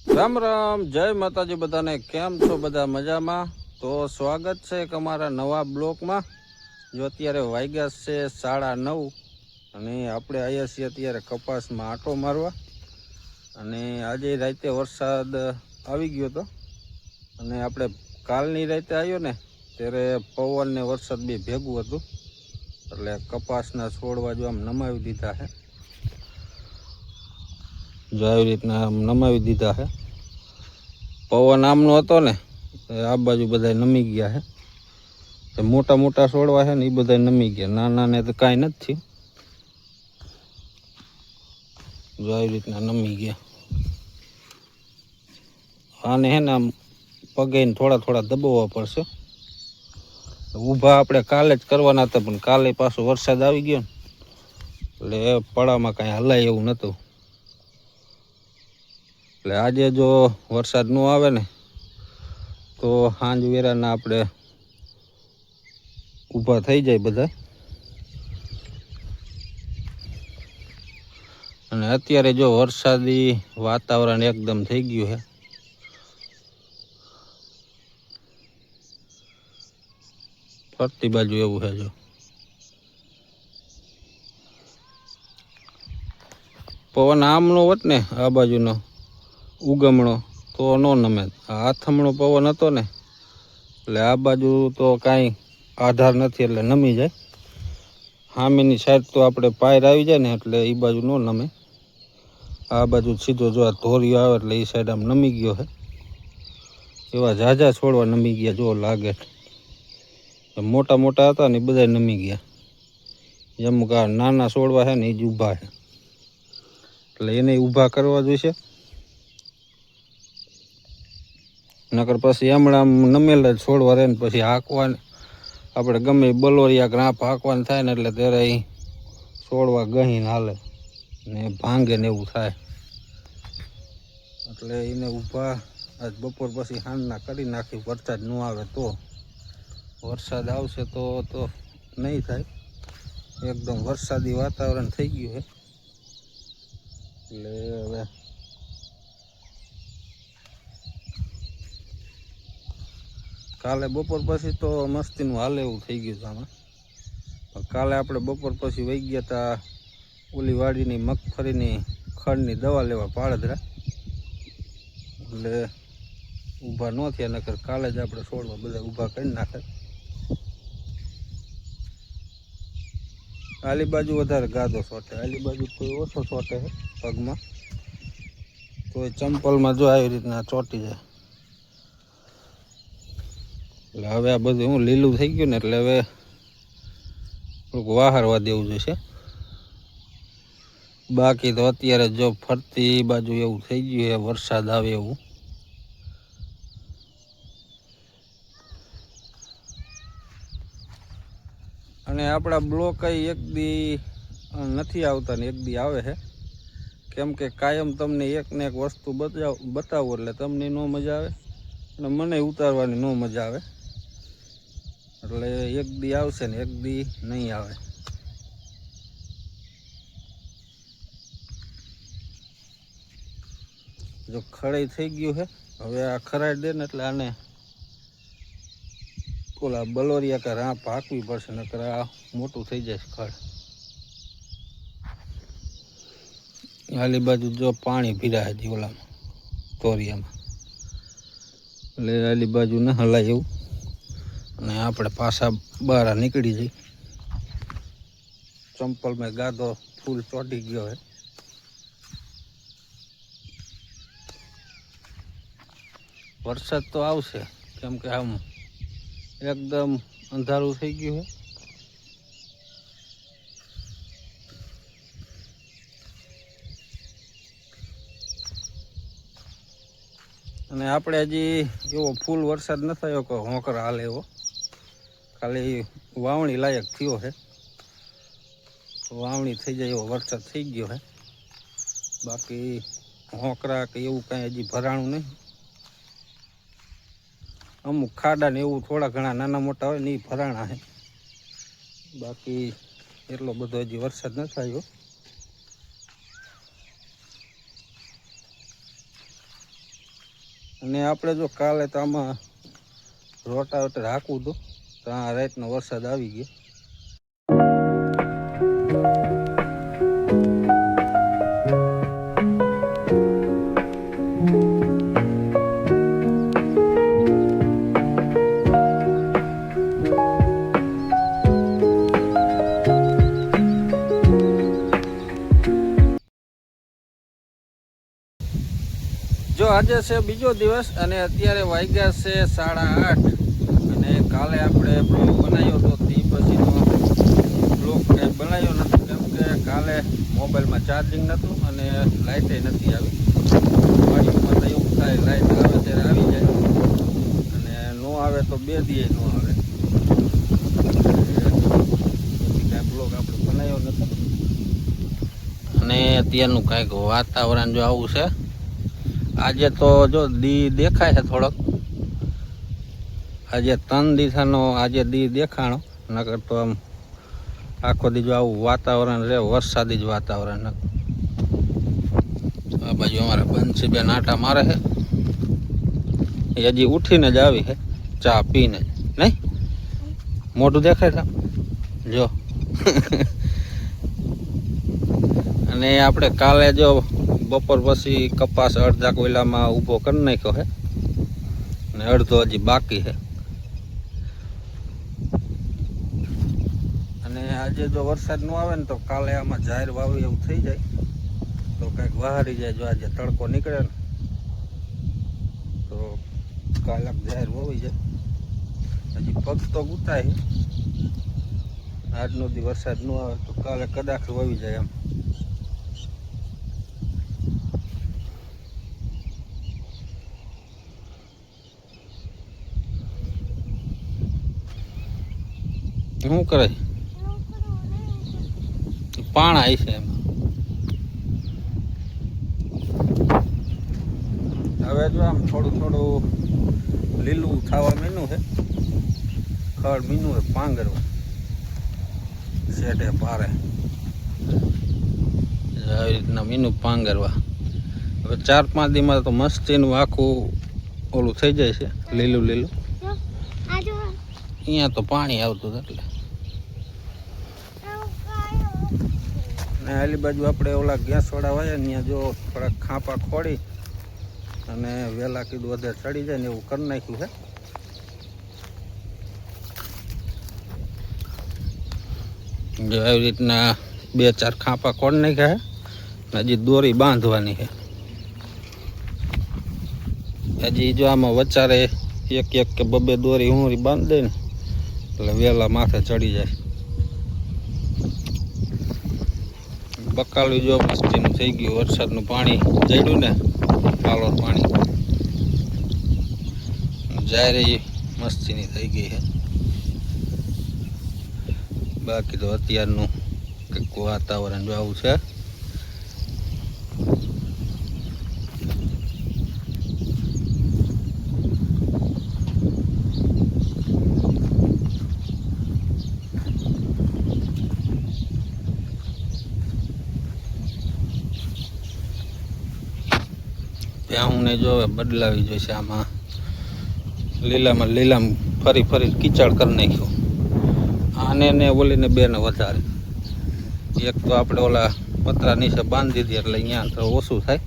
રામ રામ, જય માતાજી બધાને. કેમ છો બધા? મજામાં? તો સ્વાગત છે એક અમારા નવા બ્લોકમાં. જો અત્યારે વાગ્યા છે 9:30 અને આપણે આવ્યા છીએ અત્યારે કપાસમાં આંટો મારવા. અને આજે રાતે વરસાદ આવી ગયો હતો અને આપણે કાલની રાતે આવ્યો ને ત્યારે પવન ને વરસાદ બી ભેગું હતું, એટલે કપાસના છોડવા જો આમ નમાવી દીધા છે. જો આવી રીતના આમ નમાવી દીધા છે. પવન આમનો હતો ને આ બાજુ બધા નમી ગયા છે. મોટા મોટા છોડવા છે ને એ બધા નમી ગયા, નાના ને તો કાંઈ નથી. જો આવી રીતના નમી ગયા. આને હે ને આમ પગે થોડા થોડા દબાવવા પડશે. ઊભા આપણે કાલે જ કરવાના હતા, પણ કાલે પાછો વરસાદ આવી ગયો ને એટલે પડામાં કાંઈ હલાય એવું નહોતું. એટલે આજે જો વરસાદ ન આવે ને તો સાંજ વેરાના આપણે ઊભા થઈ જાય બધા. અને અત્યારે જો વરસાદી વાતાવરણ એકદમ થઈ ગયું છે. ફરતી બાજુ એવું છે. જો પવન આમનો હોત ને આ બાજુનો ઉગમણો તો ન નમે. આ આથમણો પવન હતો ને એટલે આ બાજુ તો કાંઈ આધાર નથી, એટલે નમી જાય. સામેની સાઈડ તો આપણે પાયર આવી જાય ને એટલે એ બાજુ ન નમે. આ બાજુ સીધો જો આ ધોરિયો આવે એટલે એ સાઈડ આમ નમી ગયો છે. એવા ઝાઝા છોડવા નમી ગયા જો લાગે. મોટા મોટા હતા ને એ બધા નમી ગયા. અમુક આ નાના છોડવા છે ને એ જ ઊભા છે, એટલે એને ઊભા કરવા જોઈશે. નકર પછી હમણાં નમેલા છોડવા રહે ને પછી હાંકવાને આપણે ગમે બલોરિયા ગ્રાફ હાંકવાનું થાય ને એટલે ત્યારે એ છોડવા ગહીને હાલે ને ભાંગે ને એવું થાય. એટલે એને ઊભા આજ બપોર પછી સાંજના કરી નાખી. વરસાદ ન આવે તો. વરસાદ આવશે તો નહીં થાય. એકદમ વરસાદી વાતાવરણ થઈ ગયું છે. એટલે હવે કાલે બપોર પછી તો મસ્તીનું હાલે એવું થઈ ગયું છે આમાં. કાલે આપણે બપોર પછી વહી ગયા હતા ઓલી વાડીની મગફળીની ખડની દવા લેવા પાળદરા, એટલે ઊભા ન થયા. નકર કાલે જ આપણે છોડવા બધા ઊભા કરી નાખે. આલી બાજુ વધારે ગાદો સોટે, આલી બાજુ કોઈ ઓછો સોટે છે પગમાં, તો એ ચંપલમાં જો આવી રીતના ચોંટી જાય. એટલે હવે આ બધું હું લીલું થઈ ગયું ને એટલે હવે થોડુંક વાહારવા દેવું જોઈશે. બાકી તો અત્યારે જો ફરતી બાજુ એવું થઈ ગયું છે, વરસાદ આવે એવું. અને આપણા બ્લોક એક દી નથી આવતા ને એક દી આવે છે, કેમ કે કાયમ તમને એક ને એક વસ્તુ બતાવું એટલે તમને ન મજા આવે અને મને ઉતારવાની ન મજા આવે. એટલે એક દી આવશે ને એક દી નહીં આવે. જો ખરાઈ થઈ ગયું છે, હવે આ ખરાઈ દે ને એટલે આને ઓલા બલોરિયા કે રાંપ હાંકવી પડશે, નકર આ મોટું થઈ જાય ખડ. આલી બાજુ જો પાણી ભીરા છે ઓલામાં તોરિયામાં, એટલે આલી બાજુ ન હલાય એવું. અને આપણે પાછા બહાર નીકળી જઈ. ચંપલ મેં ગાદો ફૂલ ચોંટી ગયો છે. વરસાદ તો આવશે, કેમ કે આમ એકદમ અંધારું થઈ ગયું છે. અને આપણે હજી એવો ફૂલ વરસાદ ન થયો કે હોંકર હાલે એવો, ખાલી વાવણી લાયક થયો છે. વાવણી થઈ જાય એવો વરસાદ થઈ ગયો છે. બાકી હોંકરા કે એવું કાંઈ હજી ભરાણું નહીં. અમુક ખાડા ને એવું થોડા ઘણા નાના મોટા હોય ને એ ભરાણા છે. બાકી એટલો બધો હજી વરસાદ ન થયો. અને આપણે જો કાલે તો આમાં રોટાવેટર હાંકવું હતું તો આ રાતનો વરસાદ આવી ગયો. જો આજે છે બીજો દિવસ અને અત્યારે વાગ્યા છે 8:30 અને કાલે આપણે બ્લોગ બનાવ્યો હતો તે પછીનો બ્લોગ કંઈ બનાવ્યો નથી કેમ કે કાલે મોબાઈલમાં ચાર્જિંગ નહોતું અને લાઇટે નથી આવી. વાડીમાં તો એવું થાય લાઇટ આવે ત્યારે આવી જાય અને ન આવે તો 2 દિવસ ન આવે. કાંઈ બ્લોગ આપણે બનાવ્યો નથી. અને અત્યારનું કાંઈક વાતાવરણ જો આવું છે. આજે તો જો દી દેખાય છે થોડોક. આજે 3 દિવસનો આજે દી દેખાણો નકર તો આમ આખો દી જો આવું વાતાવરણ રહે વરસાદી જ વાતાવરણ. આ બાજુ અમારા બંસીબેન આટા મારે છે. એ હજી ઉઠીને જ આવી છે ચા પીને જ. નહીં મોટું દેખાય છે જો. અને આપણે કાલે જો બપોર પછી કપાસ અડધા કોયલામાં ઊભો કરી નાખ્યો છે અને અડધો હજી બાકી છે. અને આજે જો વરસાદ ન આવે ને તો કાલે આમાં જાહેર વાવી એવું થઈ જાય તો કંઈક વહારી જાય. જો આજે તડકો નીકળે ને તો કાલે જાહેર વાવી જાય. હજી પગ તો ગુતાય. આજનો દી વરસાદ ન આવે તો કાલે કદાચ વાવી જાય એમ. શું કરે પાણ આવી છે એમાં. હવે જો આમ થોડું થોડું લીલું થવા મીનું છે. ખડ મીનું છે પાંગરવા શેઢે પારે આવી રીતના મીનું પાંગરવા. હવે 4-5 દીમાં તો મસ્તીનું આખું ઓલું થઈ જાય છે લીલું લીલું. અહીંયા તો પાણી આવતું એટલે ને આલી બાજુ આપણે ઓલા ગેસ વાળા વાયા ને જો થોડાક ખાંપા ખોડી અને વેલા કીધું વધારે ચડી જાય ને એવું કરી નાખ્યું છે. જો આવી રીતના 2-4 ખાંપા ખોડી નાખ્યા છે. હજી દોરી બાંધવાની છે. હજી જો આમાં વચારે 1 કે 2 દોરી ઊંરી બાંધી દે ને એટલે વેલા માથે ચડી જાય. બકાલું જો મસ્તીનું થઈ ગયું. વરસાદનું પાણી જડ્યું ને પાલોર પાણી જાયરે મસ્તીની થઈ ગઈ છે. બાકી તો અત્યારનું કંઈક વાતાવરણ જો આવું છે. ભેહુંને જો બદલાવી જોઈશે. આમાં લીલામાં લીલામ ફરી ફરી કીચડ કરી નાખ્યું. આને ને ઓલીને 2 ને વધારે. એક તો આપણે ઓલા પતરા નીચે બાંધી દીધી એટલે અહીંયા તો ઓછું થાય.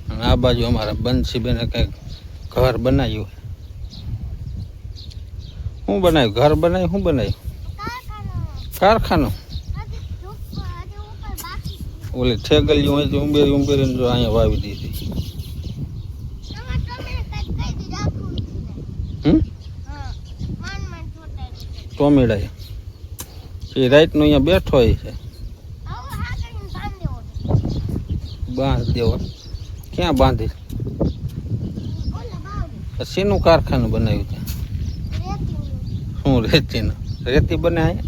અને આ બાજુ અમારા બંસીબેને કંઈક ઘર બનાવ્યું. શું બનાવ્યું? ઘર બનાવ્યું? શું બનાવ્યું? કારખાનું. ઓલી ઠેગલિયું હોય ઉંબેરી ઉંબેરીને જો અહીંયા વાવી દીધી. ટોમેડા એ રાતનું અહીંયા બેઠો હોય છે. બાંધ દેવો. ક્યાં બાંધી? શેનું કારખાનું બનાવ્યું છે? શું રેતીનું? રેતી બને અહીંયા?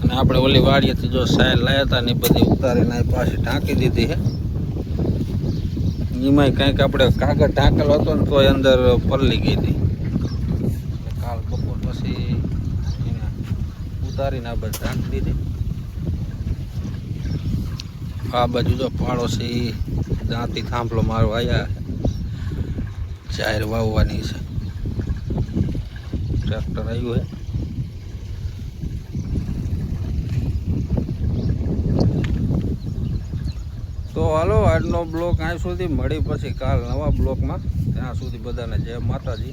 અને આપણે ઓલી વાડીએથી જો સાયલ લાયા હતા ને બધી ઉતારીને પાછી ઢાંકી દીધી છે. એમાંય કંઈક આપણે કાગળ ઢાંકેલો હતો ને તોય અંદર પલળી ગઈ હતી. ઉતારીને આ બાજુ ઢાંકી દીધી. આ બાજુ જો પાડોશી દાંતી થાંભલો મારવા આવ્યા. જાહેર વાવવાની છે. ટ્રેક્ટર આવ્યું છે. તો હાલો આજનો બ્લોક અહીં સુધી, મળી પછી કાલ નવા બ્લોકમાં. ત્યાં સુધી બધાને જય માતાજી.